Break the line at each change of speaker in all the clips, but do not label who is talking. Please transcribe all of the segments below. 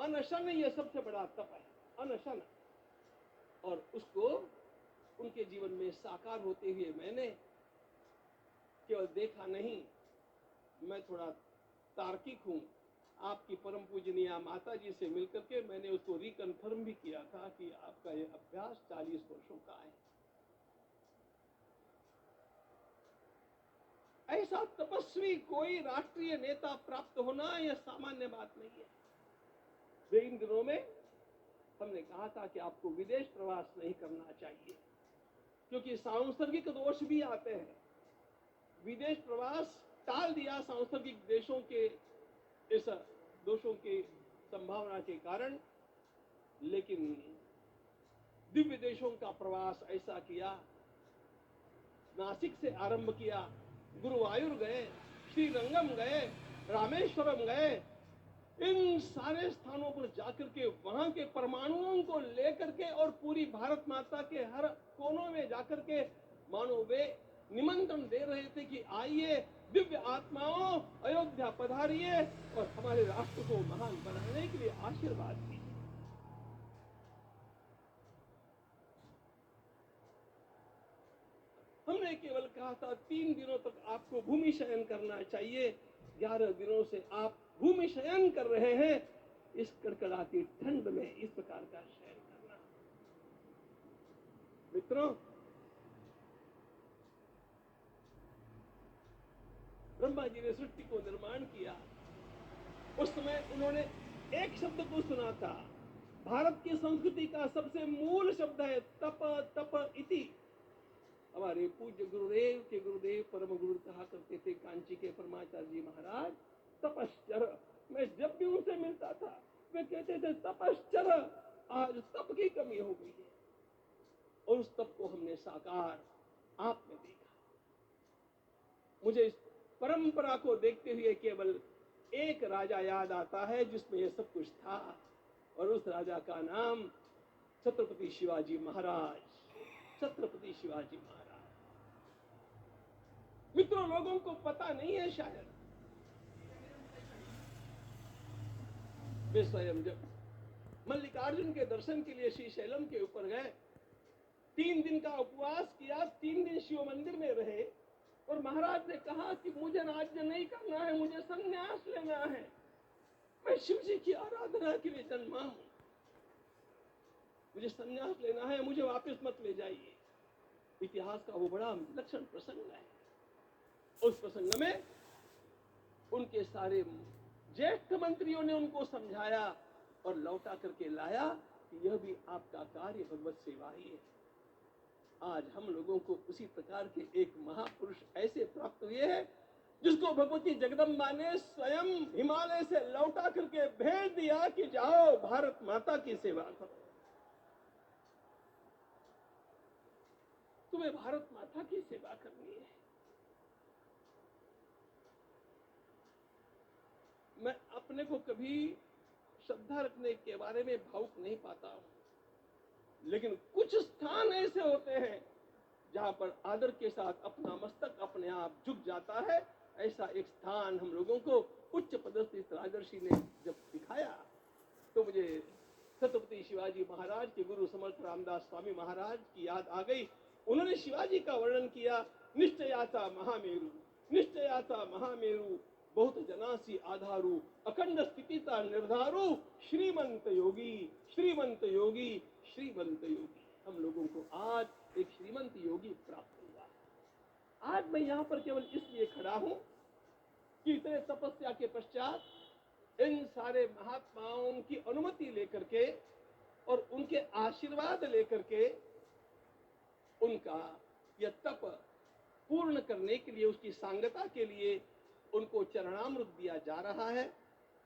अनशन ये सबसे बड़ा तप है, अनशन। और उसको उनके जीवन में साकार होते हुए मैंने केवल देखा नहीं, मैं थोड़ा तार्किक हूं। आपकी परम पूजनीय माता जी से मिलकर के मैंने उसको रिकन्फर्म भी किया था कि आपका ये अभ्यास 40 वर्षों का है। ऐसा तपस्वी कोई राष्ट्रीय नेता प्राप्त होना यह सामान्य बात नहीं है। वे इन दिनों में हमने कहा था कि आपको विदेश प्रवास नहीं करना चाहिए, क्योंकि सांसर्गिक दोष भी आते हैं। विदेश प्रवास टाल दिया सांसर्गिक देशों के इस दोषों की संभावना के कारण, लेकिन दिव्य देशों का प्रवास ऐसा किया। नासिक से आरंभ किया, गुरुवायूर गए, श्रीरंगम गए, रामेश्वरम गए। इन सारे स्थानों पर जाकर के वहां के परमाणुओं को लेकर के और पूरी भारत माता के हर कोनों में जाकर के मानो वे निमंत्रण दे रहे थे कि आइए दिव्य आत्माओं, अयोध्या पधारिए और हमारे राष्ट्र को महान बनाने के लिए आशीर्वाद दीजिए। हमने केवल कहा था 3 दिनों तक आपको भूमि शयन करना चाहिए। 11 दिनों से आप भूमि शयन कर रहे हैं। इस कड़कड़ाती ठंड में इस प्रकार का शयन करना, मित्रों, ब्रह्मा जी ने सृष्टि को निर्माण किया। उस समय उन्होंने एक शब्द को सुना था। भारत की संस्कृति का सबसे मूल शब्द है तप तप इति। हमारे पूज्य गुरुदेव के गुरुदेव परम गुरु कहा करते थे, कांची के परमाचार्य जी महाराज, तपश्चर। मैं जब भी उनसे मिलता था वे कहते थे तपश्चर। आज तप की कमी हो गई है और उस तप को हमने साकार आप में देखा। मुझे इस परंपरा को देखते हुए केवल एक राजा याद आता है जिसमें यह सब कुछ था, और उस राजा का नाम छत्रपति शिवाजी महाराज। छत्रपति शिवाजी महाराज। मित्रों, लोगों को पता नहीं है शायद, वे स्वयं जब मल्लिकार्जुन के दर्शन के लिए श्रीशैलम के ऊपर गए, 3 दिन का उपवास किया, 3 दिन शिव मंदिर में रहे, और महाराज ने कहा कि मुझे राज्य नहीं करना है, मुझे संन्यास लेना है, मैं शिव जी की आराधना के लिए जन्मा हूं, मुझे संन्यास लेना है, मुझे वापस मत ले जाइए। इतिहास का वो बड़ा विलक्षण प्रसंग है। उस प्रसंग में उनके सारे ज्येष्ठ मंत्रियों ने उनको समझाया और लौटा करके लाया कि यह भी आपका कार्य भगवत सेवा ही है। आज हम लोगों को उसी प्रकार के एक महापुरुष ऐसे प्राप्त हुए हैं जिसको भगवती जगदम्बा ने स्वयं हिमालय से लौटा करके भेज दिया कि जाओ भारत माता की सेवा करो। तुम्हें भारत माता की सेवा करनी है। मैं अपने को कभी श्रद्धा रखने के बारे में भावुक नहीं पाता हूं, लेकिन कुछ स्थान ऐसे होते हैं जहां पर आदर के साथ अपना मस्तक अपने आप झुक जाता है। ऐसा एक स्थान हम लोगों को उच्च पदस्थ राजर्षि ने जब दिखाया तो मुझे छत्रपति शिवाजी महाराज के गुरु समर्थ रामदास स्वामी महाराज की याद आ गई। उन्होंने शिवाजी का वर्णन किया, निश्चयाता महामेरु, निश्चयाता महामेरु, बहुत जनासी आधारू, अखंड स्थितिता निर्धारू, श्रीमंत योगी, श्रीमंत योगी, श्रीमंत योगी। हम लोगों को आज एक श्रीमंत योगी प्राप्त हुआ। आज मैं यहां पर केवल इसलिए खड़ा हूं कि इतने तपस्या के पश्चात इन सारे महात्माओं की अनुमति लेकर के और उनके आशीर्वाद लेकर के उनका यह तप पूर्ण करने के लिए, उसकी सांगता के लिए उनको चरणामृत दिया जा रहा है।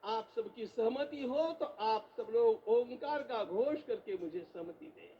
आप सबकी सहमति हो तो आप सब लोग ओंकार का घोष करके मुझे सहमति दें।